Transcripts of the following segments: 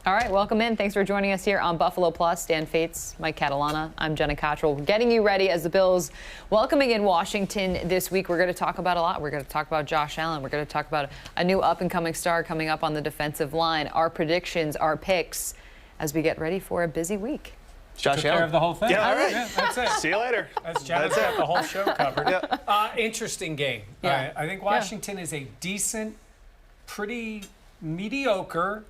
All right, welcome in. Thanks for joining us here on Buffalo Plus. Dan Fates, Mike Catalana. I'm Jenna Cottrell. Getting you ready as the Bills welcoming in Washington this week. We're going to talk about a lot. We're going to talk about Josh Allen. We're going to talk about a new up-and-coming star coming up on the defensive line. Our predictions, our picks, as we get ready for a busy week. Josh Allen. Care of the whole thing. Yeah, all right. Yeah, that's it. See you later. That's Jenna's got the whole show covered. Yeah. Interesting game. Yeah. I think Washington is a decent, pretty mediocre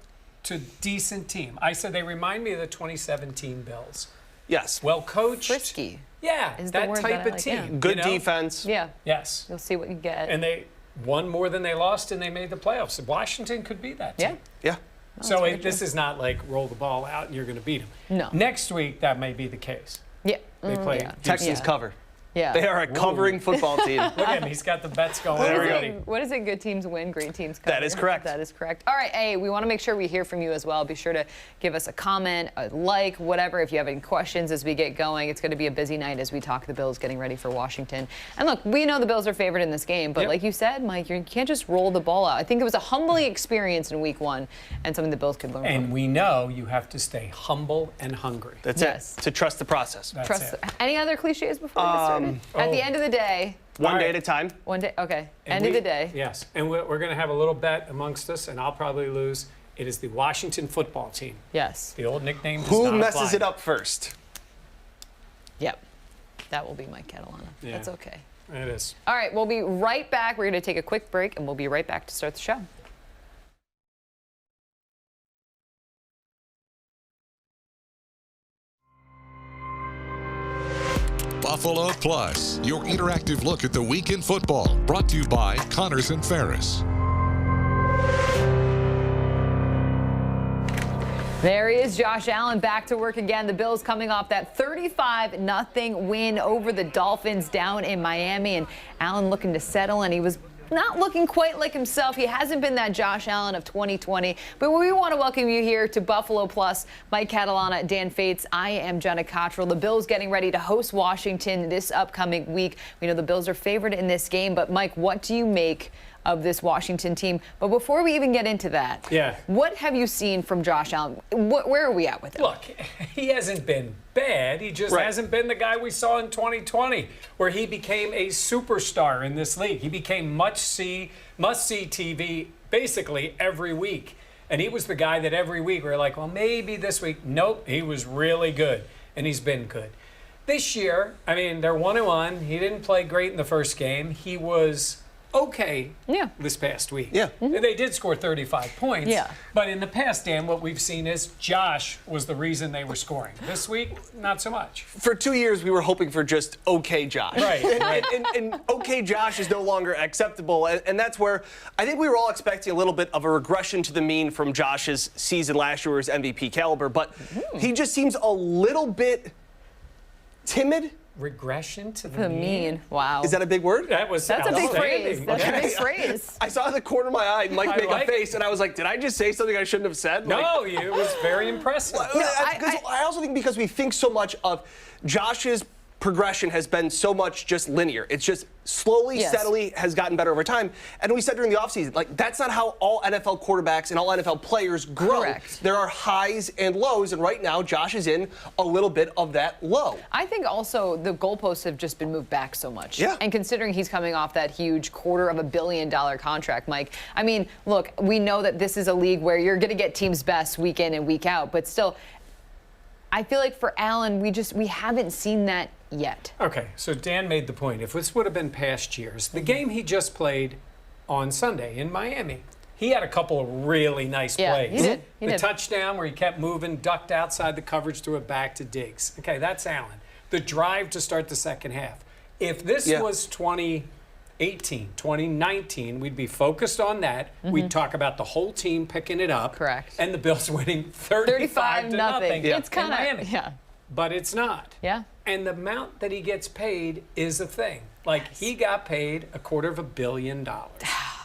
to decent team. I said they remind me of the 2017 Bills. Yes. Well coached. Frisky. Yeah, is the that word type that I of like, team. yeah. Good you know? defense. Yeah. Yes. You'll see what you get. And they won more than they lost, and they made the playoffs. Washington could be that team. Yeah. Yeah. So this is not like roll the ball out and you're going to beat them. No. Next week, that may be the case. Yeah. They play yeah. Texans Yeah. cover. Yeah. They are a covering football team. Look at him. He's got the bets going There we go. already. What is it? Good teams win, great teams cover. That is correct. That is correct. All right, hey, we want to make sure we hear from you as well. Be sure to give us a comment, a like, whatever. If you have any questions as we get going, it's going to be a busy night as we talk the Bills getting ready for Washington. And look, we know the Bills are favored in this game, but like you said, Mike, you can't just roll the ball out. I think it was a humbling experience in Week 1 and something the Bills could learn And from. we know you have to stay humble and hungry. That's Yes. it. To trust the process. That's Trust. it. Any other cliches before we get started? At the end of the day, One All day right. at a time. one day. Okay. And End of the day. Yes. And we're going to have a little bet amongst us, and I'll probably lose. It is the Washington football team. Yes. The old nickname does Who not messes apply. it up first? Yep. That will be Mike Catalana. Yeah. That's okay. It is. All right, we'll be right back. We're going to take a quick break, and we'll be right back to start the show. Buffalo Plus, your interactive look at the week in football, brought to you by Connors and Ferris. There he is, Josh Allen, back to work again. The Bills coming off that 35-0 win over the Dolphins down in Miami, and Allen looking to settle, and he was not looking quite like himself. He hasn't been that Josh Allen of 2020. But we want to welcome you here to Buffalo Plus. Mike Catalana, Dan Fates. I am Jenna Cottrell. The Bills getting ready to host Washington this upcoming week. We know the Bills are favored in this game. But, Mike, what do you make of this Washington team? But before we even get into that, what have you seen from Josh Allen? Where are we at with him? Look, he hasn't been bad. He just hasn't been the guy we saw in 2020, where he became a superstar in this league. He became must-see TV basically every week. And he was the guy that every week we're like, well, maybe this week. Nope, he was really good, and he's been good. This year, I mean, they're 1-1. He didn't play great in the first game. He was okay this past week. Yeah. And they did score 35 points. Yeah. But in the past, Dan, what we've seen is Josh was the reason they were scoring. This week, not so much. For 2 years, we were hoping for just okay Josh. Right. And okay Josh is no longer acceptable. And that's where I think we were all expecting a little bit of a regression to the mean from Josh's season last year, his MVP caliber. But he just seems a little bit timid. Regression to The mean. Wow. Is that a big word? That's a big phrase. outstanding. That's a big phrase. I saw the corner of my eye and Mike I make like a face, and I was like, did I just say something I shouldn't have said? No, it was very impressive. I also think because we think so much of Josh's progression has been so much just linear. It's just slowly, steadily has gotten better over time. And we said during the offseason, like, that's not how all NFL quarterbacks and all NFL players grow. Correct. There are highs and lows, and right now Josh is in a little bit of that low. I think also the goalposts have just been moved back so much. Yeah. And considering he's coming off that huge $250 million contract, Mike, I mean, look, we know that this is a league where you're going to get teams' best week in and week out, but still, I feel like for Allen, we haven't seen that yet. Okay, so Dan made the point. If this would have been past years, the game he just played on Sunday in Miami, he had a couple of really nice plays. He did. The touchdown where he kept moving, ducked outside the coverage, threw it back to Diggs. Okay, that's Allen. The drive to start the second half. If this was 2018, 2019, we'd be focused on that. We'd talk about the whole team picking it up. Correct. And the Bills winning 35 to nothing. It's kind in Miami. of, But it's not. Yeah. And the amount that he gets paid is a thing. Like, he got paid $250 million.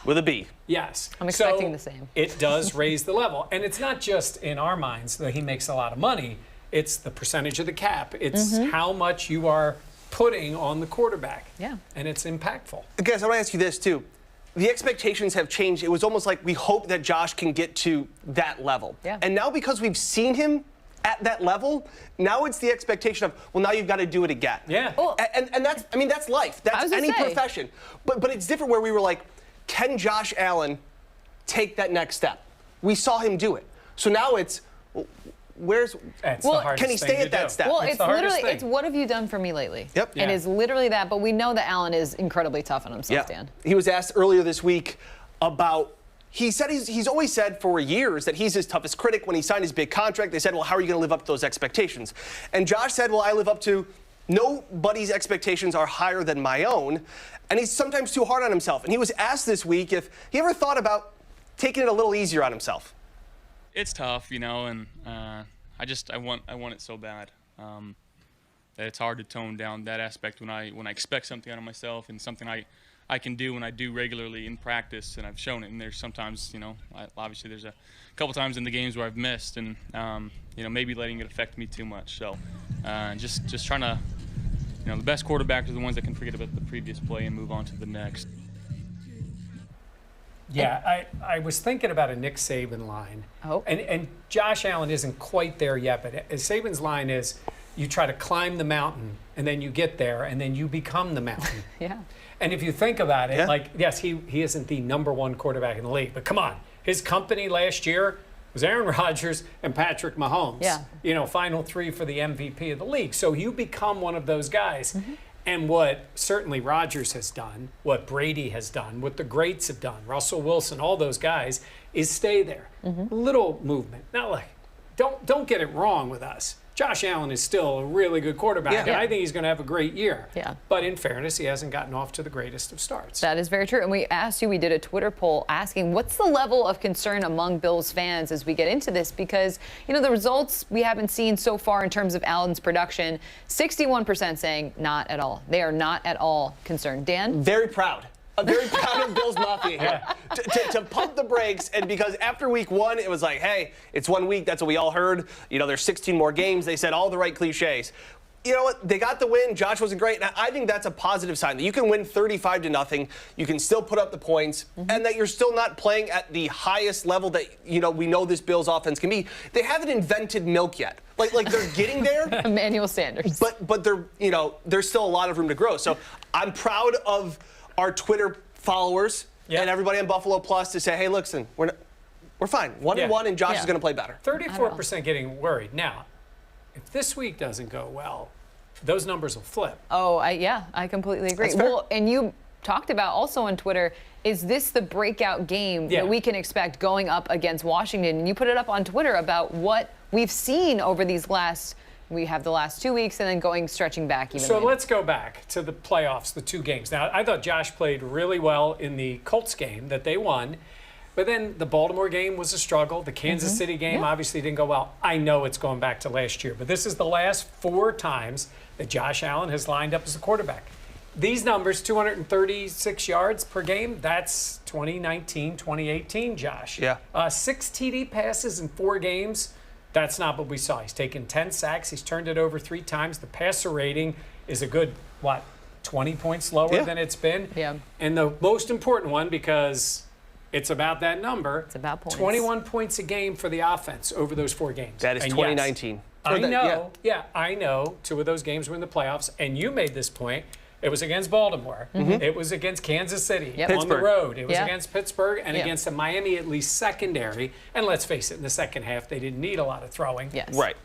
With a B. Yes. I'm expecting the same. It does raise the level. And it's not just in our minds that he makes a lot of money. It's the percentage of the cap. It's how much you are putting on the quarterback. Yeah. And it's impactful. Guys, I want to ask you this, too. the expectations have changed. It was almost like we hope that Josh can get to that level. Yeah. And now because we've seen him at that level, now it's the expectation of, well, now you've got to do it again. Yeah. Well, And that's, I mean, that's life. I That's was gonna any say. profession. But it's different where we were like, can Josh Allen take that next step? We saw him do it. So now it's, well, where's, That's Well, the hardest can he thing stay to at that do. step? Well, It's it's the hardest literally, thing. it's what have you done for me lately? Yep. It Yeah. is literally that, but we know that Allen is incredibly tough on himself, Yeah. Dan. He was asked earlier this week about, he said he's always said for years that he's his toughest critic. When he signed his big contract, they said, well, how are you going to live up to those expectations? And Josh said, well, I live up to nobody's expectations are higher than my own. And he's sometimes too hard on himself. And he was asked this week if he ever thought about taking it a little easier on himself. It's tough, and I want it so bad that it's hard to tone down that aspect when I expect something out of myself and something I can do and I do regularly in practice, and I've shown it. And there's sometimes, obviously there's a couple times in the games where I've missed, and maybe letting it affect me too much. So just trying to, the best quarterbacks are the ones that can forget about the previous play and move on to the next. Yeah, I was thinking about a Nick Saban line. Oh. And Josh Allen isn't quite there yet, but Saban's line is you try to climb the mountain, and then you get there, and then you become the mountain. Yeah. And if you think about it, Yeah. like, yes, he isn't the #1 quarterback in the league, but come on. His company last year was Aaron Rodgers and Patrick Mahomes. Yeah. Final 3 for the MVP of the league. So you become one of those guys. And what certainly Rodgers has done, what Brady has done, what the greats have done, Russell Wilson, all those guys, is stay there. Little movement. Not like, don't get it wrong with us. Josh Allen is still a really good quarterback, Yeah. and I think he's going to have a great year. Yeah. But in fairness, he hasn't gotten off to the greatest of starts. That is very true. And we asked you, we did a Twitter poll asking what's the level of concern among Bills fans as we get into this, because, the results we haven't seen so far in terms of Allen's production, 61% saying not at all. They are not at all concerned. Dan? Very proud. I'm very proud of Bills Mafia here. To pump the brakes, and because after week 1, it was like, hey, it's 1 week. That's what we all heard. There's 16 more games. They said all the right cliches. You know what? They got the win. Josh wasn't great. And I think that's a positive sign that you can win 35-0. You can still put up the points, and that you're still not playing at the highest level that, we know this Bills offense can be. They haven't invented milk yet. Like they're getting there. Emmanuel Sanders. But they're, there's still a lot of room to grow. So I'm proud of our Twitter followers and everybody on Buffalo Plus to say, hey, listen, we're fine. 1-1, and Josh is going to play better. 34% getting worried. Now, if this week doesn't go well, those numbers will flip. Oh, I completely agree. That's fair. Well, and you talked about also on Twitter, is this the breakout game that we can expect going up against Washington? And you put it up on Twitter about what we've seen over these we have the last 2 weeks and then stretching back even. So later. let's go back to the playoffs, the 2 games. Now, I thought Josh played really well in the Colts game that they won. But then the Baltimore game was a struggle. The Kansas City game obviously didn't go well. I know it's going back to last year, but this is the last 4 times that Josh Allen has lined up as a quarterback. These numbers, 236 yards per game, that's 2019, 2018, Josh. Yeah. 6 TD passes in 4 games. That's not what we saw. He's taken 10 sacks. He's turned it over 3 times. The passer rating is a good, 20 points lower than it's been. Yeah. And the most important one, because it's about that number. It's about points. 21 points a game for the offense over those 4 games. That is And 2019. Yes, I know. Yeah, I know. 2 of those games were in the playoffs, and you made this point. It was against Baltimore. It was against Kansas City on the Pittsburgh. road. It was Yeah. against Pittsburgh and Yeah. against a Miami at least secondary. And let's face it, in the second half, they didn't need a lot of throwing. Yes. Right.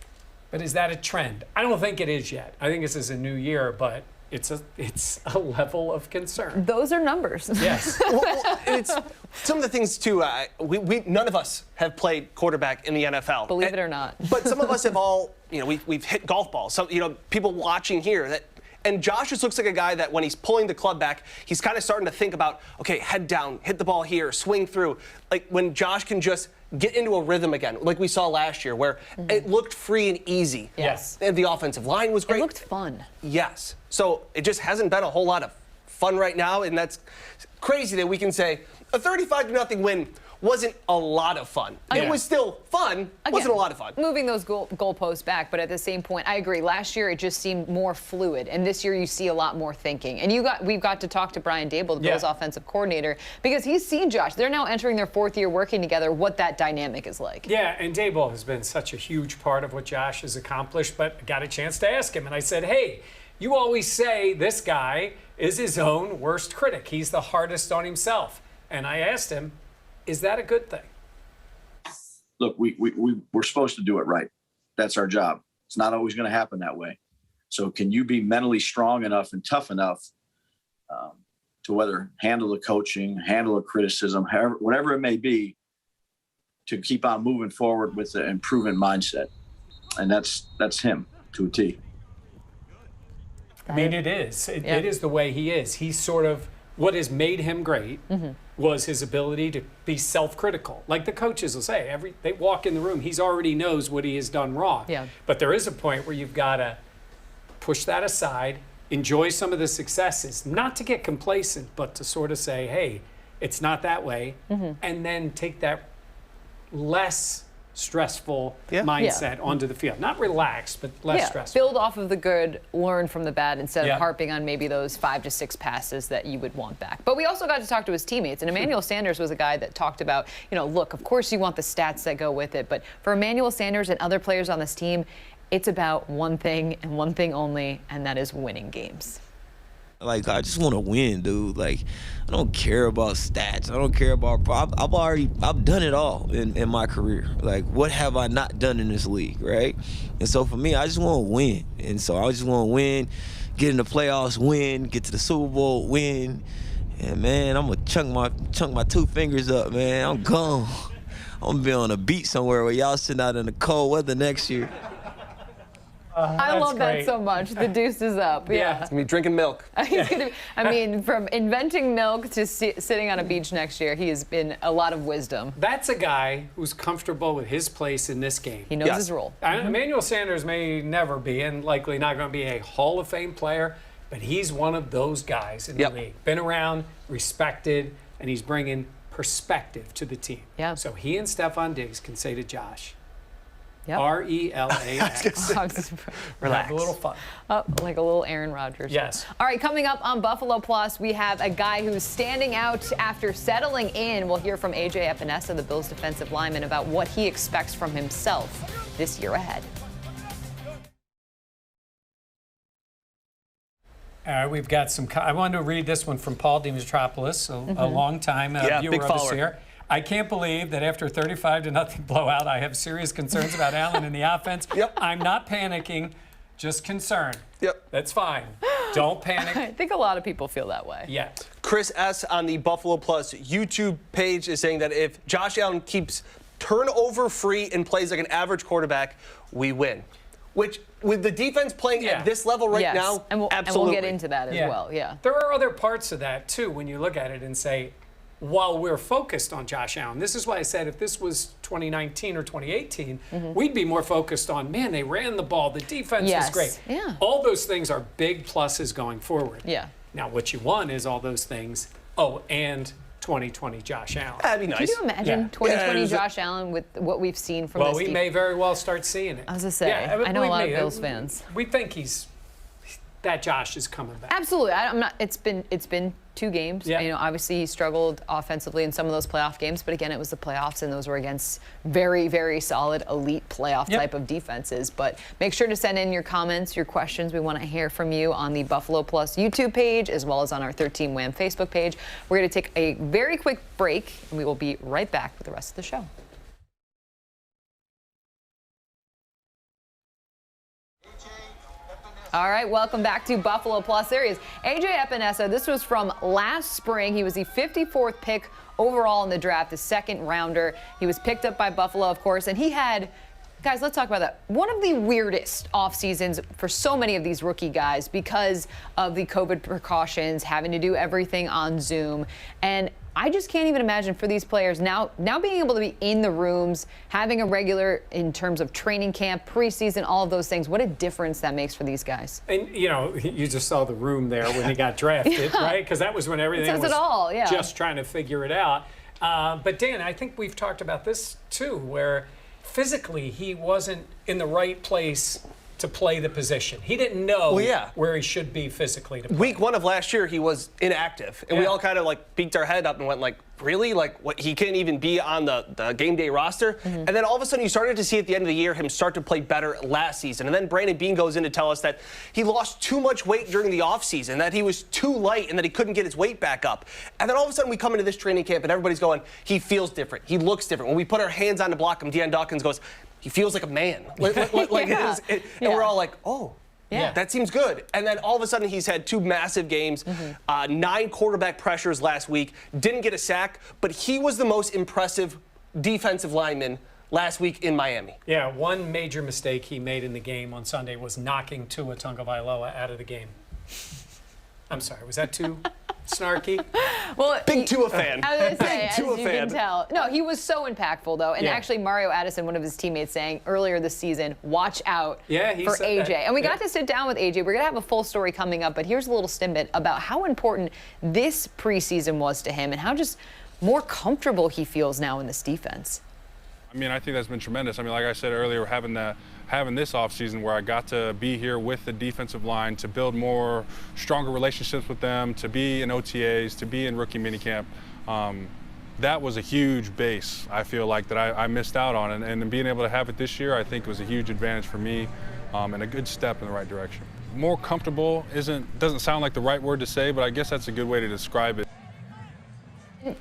But is that a trend? I don't think it is yet. I think this is a new year, but it's a level of concern. Those are numbers. Yes. Well, it's some of the things too. We none of us have played quarterback in the NFL. Believe it or not. But some of us have all, we've hit golf balls. So, people watching here that. And Josh just looks like a guy that when he's pulling the club back, he's kind of starting to think about, okay, head down, hit the ball here, swing through. Like when Josh can just get into a rhythm again, like we saw last year, where it looked free and easy. Yes. And the offensive line was great. It looked fun. Yes. So it just hasn't been a whole lot of fun right now, and that's crazy that we can say a 35-0 win wasn't a lot of fun. It was still fun, wasn't a lot of fun. Moving those goalposts back, but at the same point, I agree. Last year, it just seemed more fluid, and this year you see a lot more thinking. And we've got to talk to Brian Dable, the Bills offensive coordinator, because he's seen Josh. They're now entering their 4th year working together, what that dynamic is like. Yeah, and Dable has been such a huge part of what Josh has accomplished, but I got a chance to ask him, and I said, hey, you always say this guy is his own worst critic. He's the hardest on himself. And I asked him, is that a good thing? Look, we're supposed to do it right. That's our job. It's not always going to happen that way. So can you be mentally strong enough and tough enough to whether handle the coaching, handle the criticism, however, whatever it may be, to keep on moving forward with the improvement mindset? And that's him to a T. I mean, it is. It is the way he is. He's sort of, what has made him great was his ability to be self-critical. Like the coaches will say, they walk in the room, he's already knows what he has done wrong. Yeah. But there is a point where you've got to push that aside, enjoy some of the successes, not to get complacent, but to sort of say, hey, it's not that way, and then take that less stressful mindset onto the field. Not relaxed, but less stressful. Build off of the good, learn from the bad, instead of harping on maybe those 5 to 6 passes that you would want back. But we also got to talk to his teammates, and Emmanuel Sanders was a guy that talked about, look, of course you want the stats that go with it, but for Emmanuel Sanders and other players on this team, it's about one thing and one thing only, and that is winning games. Like, I just want to win, dude. Like, I don't care about stats. I don't care about I've done it all in my career. Like, what have I not done in this league, right? And so for me, I just want to win. And so I just want to win, get in the playoffs, win, get to the Super Bowl, win. And man, I'm gonna chunk my 2 fingers up, man. I'm gone. I'm gonna be on a beach somewhere where y'all sitting out in the cold weather next year. I love that so much. The deuce is up. Yeah. He's going to be drinking milk. He's gonna be, I mean, from inventing milk to sitting on a beach next year, he has been a lot of wisdom. That's a guy who's comfortable with his place in this game. He knows his role. Emmanuel Sanders may never be, and likely not going to be a Hall of Fame player, but he's one of those guys in the league. Been around, respected, and he's bringing perspective to the team. Yeah. So he and Stephon Diggs can say to Josh, RELAX. Relax. Have a little fun. Like a little Aaron Rodgers. Yes. All right, coming up on Buffalo Plus, we have a guy who's standing out after settling in. We'll hear from AJ Epenesa, the Bills defensive lineman, about what he expects from himself this year ahead. All right, we've got some. I wanted to read this one from Paul Dimitropoulos, a long-time viewer of us here. I can't believe that after a 35-0 blowout, I have serious concerns about Allen in the offense. I'm not panicking, just concerned. That's fine. Don't panic. I think a lot of people feel that way. Yeah. Chris S. on the Buffalo Plus YouTube page is saying that if Josh Allen keeps turnover-free and plays like an average quarterback, we win. Which, with the defense playing at this level right now, and absolutely. And we'll get into that as well, There are other parts of that, too, when you look at it and say, while we're focused on Josh Allen, this is why I said if this was 2019 or 2018, we'd be more focused on, man, they ran the ball, the defense was great. All those things are big pluses going forward. Now, what you want is all those things, and 2020 Josh Allen. That'd be nice. Can you imagine 2020 Josh Allen with what we've seen from this we may very well start seeing it. I was going to say, I know a lot of Bills fans. We think that Josh is coming back. Absolutely. I'm not. It's been 2 games. Obviously he struggled offensively in some of those playoff games, but again, it was the playoffs, and those were against very, very solid elite playoff type of defenses. But make sure to send in your comments, your questions. We want to hear from you on the Buffalo Plus YouTube page, as well as on our 13 Wham Facebook page. We're going to take a very quick break, and we will be right back with the rest of the show. All right, welcome back to Buffalo Plus. There he is, AJ Epenesa. This was from last spring. He was the 54th pick overall in the draft, the 2nd rounder. He was picked up by Buffalo, of course, and he had, guys, let's talk about that. One of the weirdest off seasons for so many of these rookie guys because of the COVID precautions, having to do everything on Zoom. And I just can't even imagine for these players now being able to be in the rooms, having a regular in terms of training camp, preseason, all of those things. What a difference that makes for these guys. And, you just saw the room there when he got drafted, right? Because that was when everything was just trying to figure it out. But Dan, I think we've talked about this too, where physically he wasn't in the right place to play the position. He didn't know where he should be physically to play. Week 1 of last year, he was inactive. And we all kind of like peeked our head up and went like, really? Like, what, he can't even be on the game day roster? And then all of a sudden you started to see at the end of the year him start to play better last season. And then Brandon Beane goes in to tell us that he lost too much weight during the offseason, that he was too light and that he couldn't get his weight back up. And then all of a sudden we come into this training camp and everybody's going, he feels different. He looks different. When we put our hands on to block him, Deion Dawkins goes, he feels like a man. And we're all like, oh, that seems good. And then all of a sudden he's had 2 massive games, 9 quarterback pressures last week, didn't get a sack, but he was the most impressive defensive lineman last week in Miami. Yeah, one major mistake he made in the game on Sunday was knocking Tua Tagovailoa out of the game. I'm sorry, was that too snarky? Well, Big Tua fan. I was going to say, as Tua you fan. can tell. No, he was so impactful, though. And actually, Mario Addison, one of his teammates, saying earlier this season, watch out for AJ. And we got to sit down with AJ. We're going to have a full story coming up, but here's a little snippet about how important this preseason was to him and how just more comfortable he feels now in this defense. I mean, I think that's been tremendous. I mean, like I said earlier, having this offseason where I got to be here with the defensive line, to build stronger relationships with them, to be in OTAs, to be in rookie minicamp, that was a huge base, I feel like, that I missed out on. And being able to have it this year, I think was a huge advantage for me and a good step in the right direction. More comfortable doesn't sound like the right word to say, but I guess that's a good way to describe it.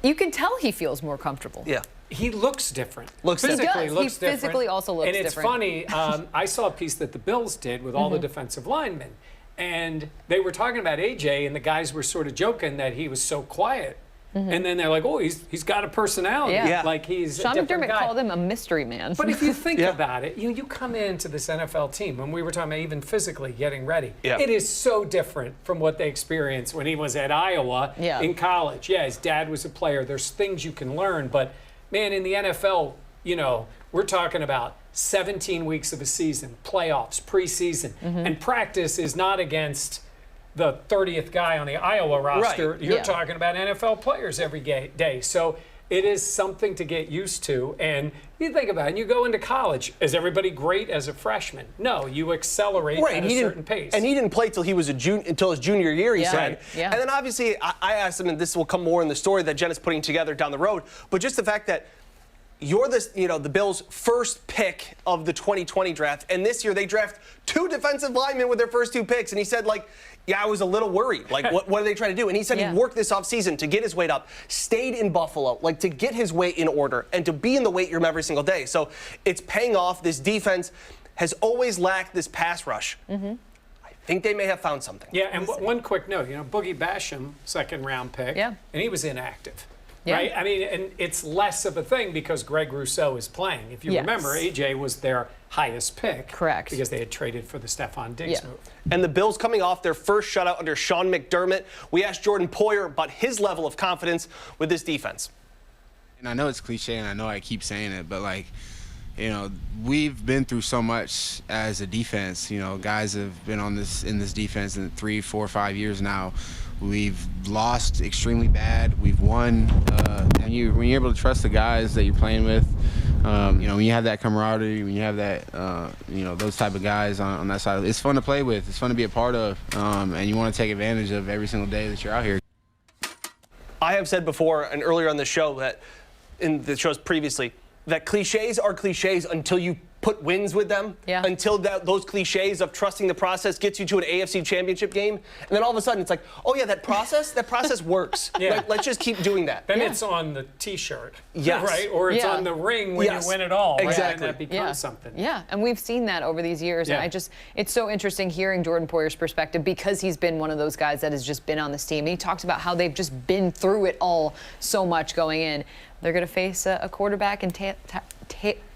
You can tell he feels more comfortable. Yeah. He looks different. Physically Looks different. Physically also looks different. And it's funny, I saw a piece that the Bills did with all the defensive linemen, and they were talking about AJ, and the guys were sort of joking that he was so quiet. And then they're like, oh, he's got a personality. Yeah. Like he's Sean a different McDermott guy. called him a mystery man. But if you think about it, you come into this NFL team, when we were talking about even physically getting ready, it is so different from what they experienced when he was at Iowa in college. Yeah, his dad was a player. There's things you can learn, but man, in the NFL, we're talking about 17 weeks of a season, playoffs, preseason, and practice is not against the 30th guy on the Iowa roster. Right. You're talking about NFL players every day. So it is something to get used to. And you think about it, and you go into college. Is everybody great as a freshman? No, you accelerate at a certain pace. And he didn't play till he was until his junior year, he said. Yeah. And then obviously I asked him, and this will come more in the story that Jenna's putting together down the road, but just the fact that you're the Bills' first pick of the 2020 draft, and this year they draft 2 defensive linemen with their first 2 picks, and he said, I was a little worried. What are they trying to do? And he said he worked this offseason to get his weight up, stayed in Buffalo, to get his weight in order, and to be in the weight room every single day. So it's paying off. This defense has always lacked this pass rush. I think they may have found something. Yeah, and one quick note, Boogie Basham, 2nd round pick, and he was inactive. Right? I mean, and it's less of a thing because Greg Rousseau is playing. If you remember, AJ was their highest pick. Correct. Because they had traded for the Stephon Diggs move. And the Bills coming off their first shutout under Sean McDermott. We asked Jordan Poyer about his level of confidence with this defense. And I know it's cliche and I know I keep saying it, but we've been through so much as a defense. Guys have been in this defense in 3, 4, 5 years now. We've lost extremely bad. We've won. And when you're able to trust the guys that you're playing with, when you have that camaraderie, when you have that, those type of guys on that side, it's fun to play with. It's fun to be a part of, and you want to take advantage of every single day that you're out here. I have said before and earlier on the show that in the shows previously that cliches are cliches until you put wins with them, until those cliches of trusting the process gets you to an AFC championship game. And then all of a sudden it's like, oh yeah, that process works. Let's just keep doing that. Then it's on the T-shirt, yes. right? Or it's on the ring when you win it all. Exactly. Right? And that becomes something. Yeah, and we've seen that over these years. And it's so interesting hearing Jordan Poyer's perspective because he's been one of those guys that has just been on this team. And he talks about how they've just been through it all so much going in. They're going to face a quarterback in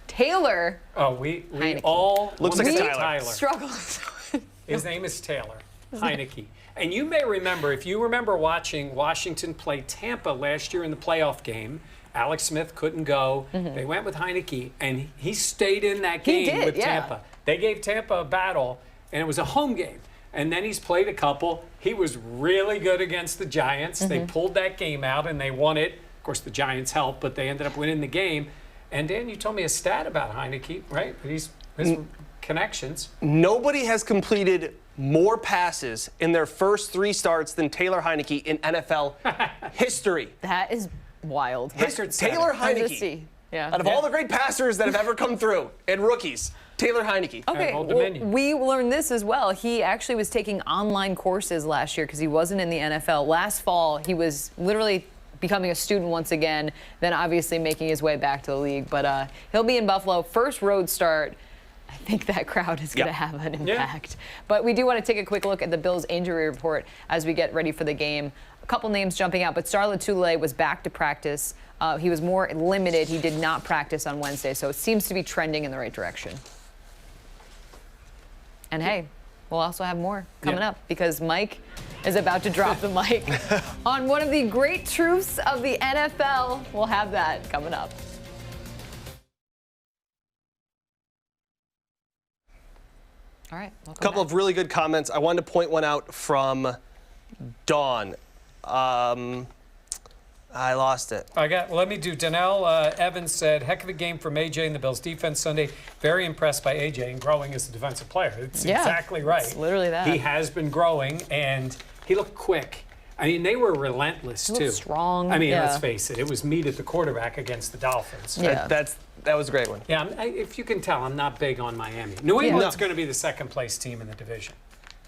Taylor. Oh, we Heineke. all looks like a Tyler. Struggle. His name is Taylor Heineke. And you may remember, if you remember watching Washington play Tampa last year in the playoff game, Alex Smith couldn't go. They went with Heineke, and he stayed in that game with Tampa. They gave Tampa a battle, and it was a home game. And then he's played a couple. He was really good against the Giants. They pulled that game out, and they won it. course, the Giants helped, but they ended up winning the game. And Dan, you told me a stat about Heineke, right? His connections. Nobody has completed more passes in their first 3 starts than Taylor Heineke in NFL history. That is wild. Taylor Heineke. Yeah. Out of all the great passers that have ever come through and rookies, Taylor Heineke. Okay, well, we learned this as well. He actually was taking online courses last year because he wasn't in the NFL. Last fall, he was literally becoming a student once again, then obviously making his way back to the league. But he'll be in Buffalo. First road start. I think that crowd is going to have an impact. But we do want to take a quick look at the Bills' injury report as we get ready for the game. A couple names jumping out, but Star Lotulelei was back to practice. He was more limited. He did not practice on Wednesday, so it seems to be trending in the right direction. And hey, we'll also have more coming up because Mike is about to drop the mic on one of the great truths of the NFL. We'll have that coming up. All right. A couple of really good comments. I wanted to point one out from Dawn. I lost it. Let me do. Danelle Evans said, heck of a game from AJ in the Bills defense Sunday. Very impressed by AJ and growing as a defensive player. It's exactly right. It's literally that. He has been growing, and he looked quick. I mean, they were relentless, too. Strong. I mean, let's face it. It was meat at the quarterback against the Dolphins. Yeah. That was a great one. Yeah, if you can tell, I'm not big on Miami. New England's going to be the second-place team in the division.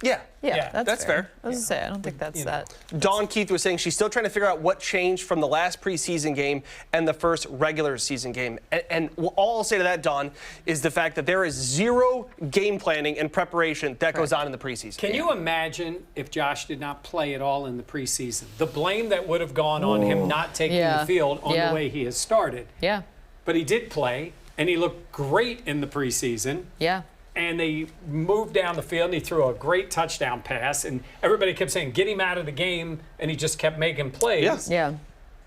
Yeah, that's fair. fair. I was going to say, I don't think that's that. Dawn Keith was saying she's still trying to figure out what changed from the last preseason game and the first regular season game. And all I'll say to that, Dawn, is the fact that there is zero game planning and preparation that goes on in the preseason. Can you imagine if Josh did not play at all in the preseason? The blame that would have gone on him not taking the field on the way he has started. Yeah. But he did play, and he looked great in the preseason. Yeah. And they moved down the field, and he threw a great touchdown pass. And everybody kept saying, get him out of the game, and he just kept making plays. Yes. Yeah.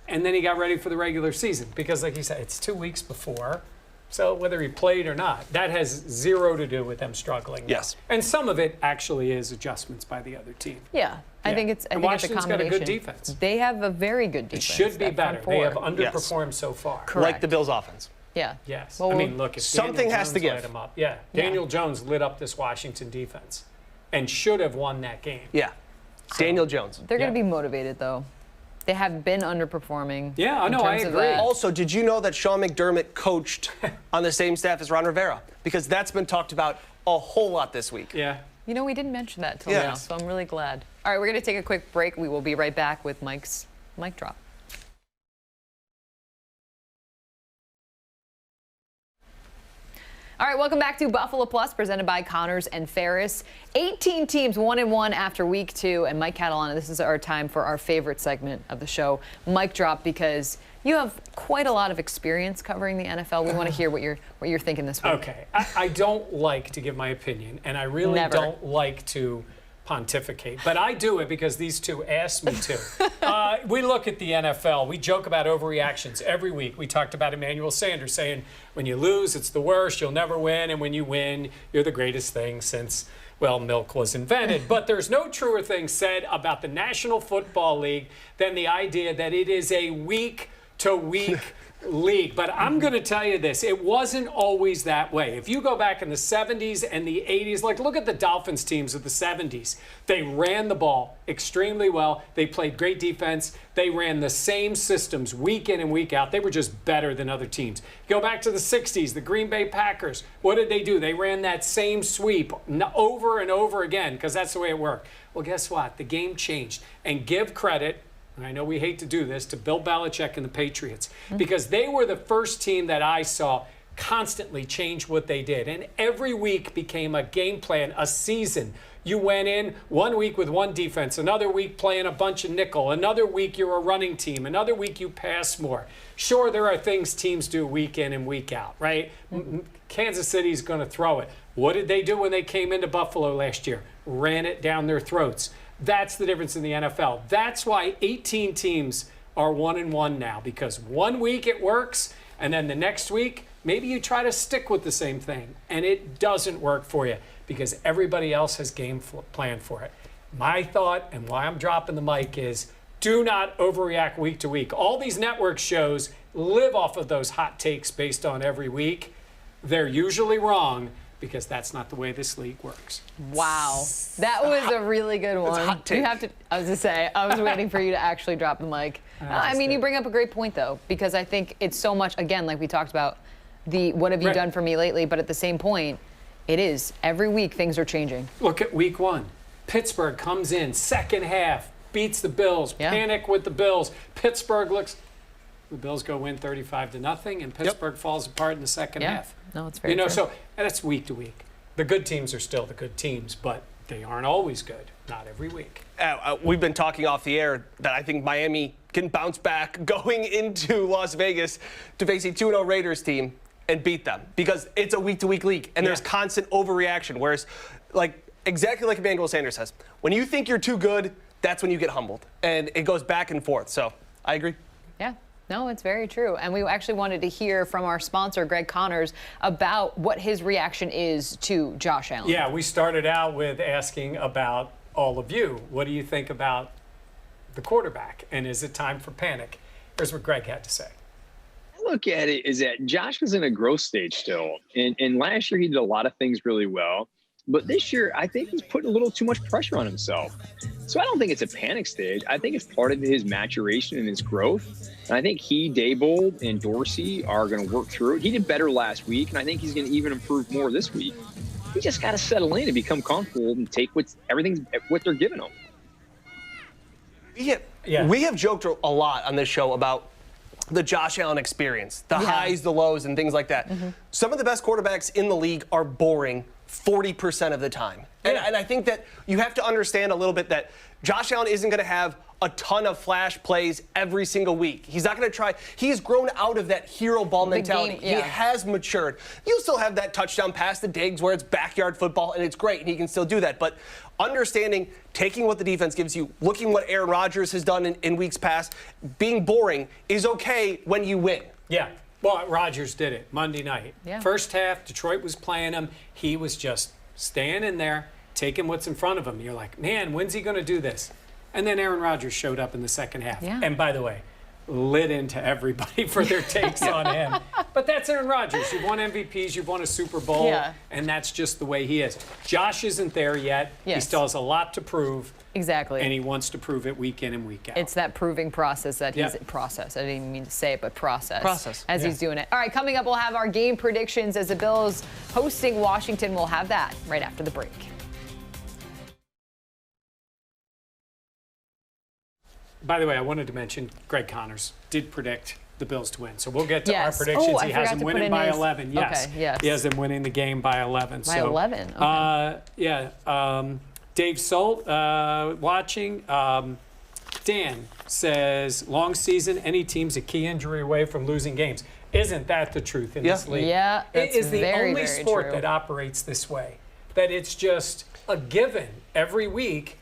And then he got ready for the regular season because, like you said, it's 2 weeks before. So whether he played or not, that has zero to do with them struggling. Yes. And some of it actually is adjustments by the other team. Yeah. I think it's a Washington's combination. got a good defense. They have a very good defense. It should be better. They have underperformed so far. Correct. Like the Bills' offense. Yeah. Yes. Well, I mean, look, if something Daniel has Jones to give. lit him up. Yeah. Daniel Jones lit up this Washington defense and should have won that game. Yeah. Daniel Jones. They're going to be motivated, though. They have been underperforming. Yeah, I know. I agree. Also, did you know that Sean McDermott coached on the same staff as Ron Rivera? Because that's been talked about a whole lot this week. Yeah. You know, we didn't mention that till now, so I'm really glad. All right, we're going to take a quick break. We will be right back with Mike's mic drop. All right, welcome back to Buffalo Plus, presented by Connors and Ferris. 18 teams 1-1 after week 2, and Mike Catalana, this is our time for our favorite segment of the show, Mic Drop, because you have quite a lot of experience covering the NFL. We want to hear what you're thinking this week. Okay, I don't like to give my opinion, and I really don't like to pontificate, but I do it because these two asked me to. We look at the NFL. We joke about overreactions every week. We talked about Emmanuel Sanders saying, when you lose, it's the worst. You'll never win. And when you win, you're the greatest thing since, well, milk was invented. But there's no truer thing said about the National Football League than the idea that it is a week-to-week league. But I'm going to tell you this, it wasn't always that way. If you go back in the 70s and the 80s, like look at the Dolphins teams of the 70s. They ran the ball extremely well. They played great defense. They ran the same systems week in and week out. They were just better than other teams. Go back to the 60s, the Green Bay Packers. What did they do? They ran that same sweep over and over again because that's the way it worked. Well, guess what? The game changed. And give credit, and I know we hate to do this, to Bill Belichick and the Patriots, because they were the first team that I saw constantly change what they did. And every week became a game plan, a season. You went in 1 week with one defense, another week playing a bunch of nickel, another week you're a running team, another week you pass more. Sure, there are things teams do week in and week out, right? Kansas City's going to throw it. What did they do when they came into Buffalo last year? Ran it down their throats. That's the difference in the NFL. That's why 18 teams are 1-1 now, because 1 week it works, and then the next week, maybe you try to stick with the same thing, and it doesn't work for you because everybody else has game plan for it. My thought and why I'm dropping the mic is do not overreact week to week. All these network shows live off of those hot takes based on every week. They're usually wrong because that's not the way this league works. Wow. That was a really good one. a hot take. You have to, I was going to say, I was waiting for you to actually drop the mic. I mean, you bring up a great point, though, because I think it's so much, again, like we talked about, the what have you done for me lately, but at the same point, it is. Every week, things are changing. Look at week 1. Pittsburgh comes in, second half, beats the Bills, panic with the Bills. Pittsburgh looks, the Bills go win 35-0, and Pittsburgh falls apart in the second half. No, it's very true. So that's week to week. The good teams are still the good teams, but they aren't always good. Not every week. We've been talking off the air that I think Miami can bounce back going into Las Vegas to face a 2-0 Raiders team and beat them because it's a week-to-week league and there's constant overreaction. Whereas, exactly like Emmanuel Sanders says, when you think you're too good, that's when you get humbled. And it goes back and forth. So I agree. Yeah. No, it's very true. And we actually wanted to hear from our sponsor, Greg Connors, about what his reaction is to Josh Allen. Yeah, we started out with asking about all of you. What do you think about the quarterback? And is it time for panic? Here's what Greg had to say. Look at it is that Josh was in a growth stage still. And last year he did a lot of things really well. But this year, I think he's putting a little too much pressure on himself. So I don't think it's a panic stage. I think it's part of his maturation and his growth. And I think he, Daboll, and Dorsey are going to work through it. He did better last week, and I think he's going to even improve more this week. He just got to settle in and become comfortable and take what they're giving him. We have joked a lot on this show about the Josh Allen experience, the highs, the lows, and things like that. Some of the best quarterbacks in the league are boring 40% of the time. And I think that you have to understand a little bit that Josh Allen isn't going to have a ton of flash plays every single week. He's not going to try. He's grown out of that hero ball mentality. He has matured. You'll still have that touchdown pass to Diggs where it's backyard football, and it's great, and he can still do that. But understanding, taking what the defense gives you, looking what Aaron Rodgers has done in weeks past, being boring is okay when you win. Yeah. Well, Rodgers did it Monday night. First half, Detroit was playing him. He was just staying in there, taking what's in front of him. You're like, man, when's he going to do this? And then Aaron Rodgers showed up in the second half. And by the way, lit into everybody for their takes on him. But that's Aaron Rodgers. You've won MVPs, you've won a Super Bowl, and that's just the way he is. Josh isn't there yet. He still has a lot to prove. Exactly. And he wants to prove it week in and week out. It's that proving process that he's process. I didn't even mean to say it, but process. As he's doing it. All right, coming up, we'll have our game predictions as the Bills hosting Washington. We'll have that right after the break. By the way, I wanted to mention Greg Connors did predict the Bills to win. So we'll get to our predictions. He has them winning by 11. Yes. Okay, yes. He has them winning the game by 11. By 11? Okay. Dave Solt watching. Dan says, long season, any team's a key injury away from losing games. Isn't that the truth in this league? Yeah, it is the very, only very sport true. that operates this way. That it's just a given every week.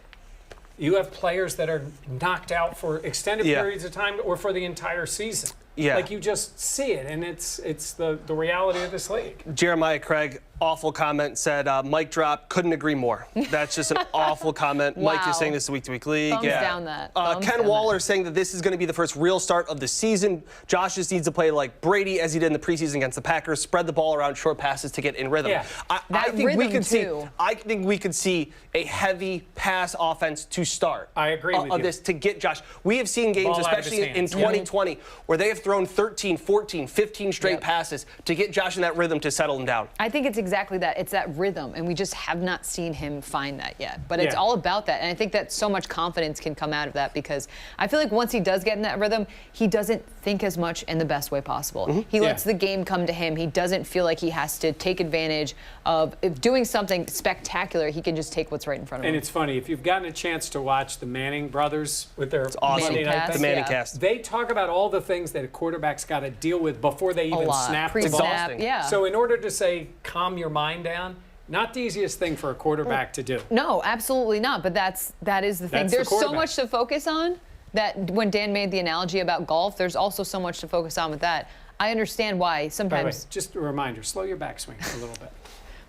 You have players that are knocked out for extended periods of time or for the entire season. Like you just see it, and it's the reality of this league. Jeremiah Craig, awful comment, said, mic drop, couldn't agree more. That's just an awful comment. Wow. Mike is saying this is a week-to-week league. Thumbs down that. Thumbs Ken down Waller that. saying that this is going to be the first real start of the season. Josh just needs to play like Brady as he did in the preseason against the Packers, spread the ball around short passes to get in rhythm. I think we could see a heavy pass offense to start. I agree with you. This to get Josh. We have seen games, especially in 2020, where they have thrown 13, 14, 15 straight passes to get Josh in that rhythm to settle him down. I think it's exactly that. It's that rhythm, and we just have not seen him find that yet. But it's all about that, and I think that so much confidence can come out of that because I feel like once he does get in that rhythm, he doesn't think as much in the best way possible. He lets the game come to him. He doesn't feel like he has to take advantage of if doing something spectacular. He can just take what's right in front of him. And it's funny, if you've gotten a chance to watch the Manning brothers with their Monday night the Manning cast, they talk about all the things that a quarterback's got to deal with before they even snap the ball. So in order to say calm your mind down, not the easiest thing for a quarterback to do. No, absolutely not. But that is the thing. There's so much to focus on that when Dan made the analogy about golf, there's also so much to focus on with that. I understand why sometimes. By the way, just a reminder, slow your backswing a little bit.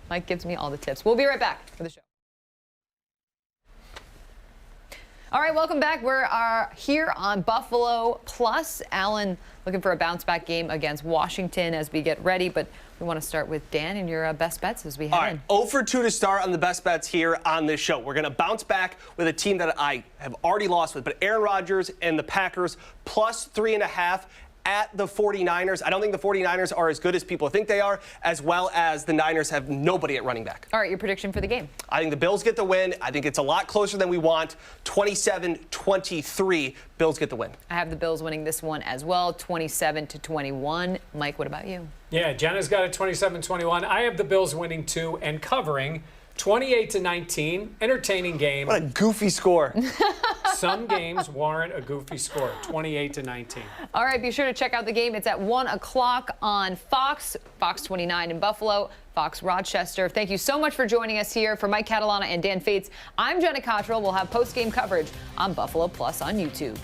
Mike gives me all the tips. We'll be right back for the show. All right, welcome back. We're here on Buffalo Plus. Alan looking for a bounce-back game against Washington as we get ready, but we want to start with Dan and your best bets as we head in. All right, 0 for 2 to start on the best bets here on this show. We're going to bounce back with a team that I have already lost with, but Aaron Rodgers and the Packers plus 3.5 at the 49ers. I don't think the 49ers are as good as people think they are, as well as the Niners have nobody at running back. All right, your prediction for the game? I think the Bills get the win. I think it's a lot closer than we want. 27-23, Bills get the win. I have the Bills winning this one as well, 27-21. Mike, what about you? Yeah, Jenna's got it 27-21. I have the Bills winning 2 and covering 28-19. Entertaining game. What a goofy score. Some games warrant a goofy score, 28-19. All right, be sure to check out the game. It's at 1 o'clock on Fox 29 in Buffalo, Fox Rochester. Thank you so much for joining us here. For Mike Catalana and Dan Fates, I'm Jenna Cottrell. We'll have post-game coverage on Buffalo Plus on YouTube.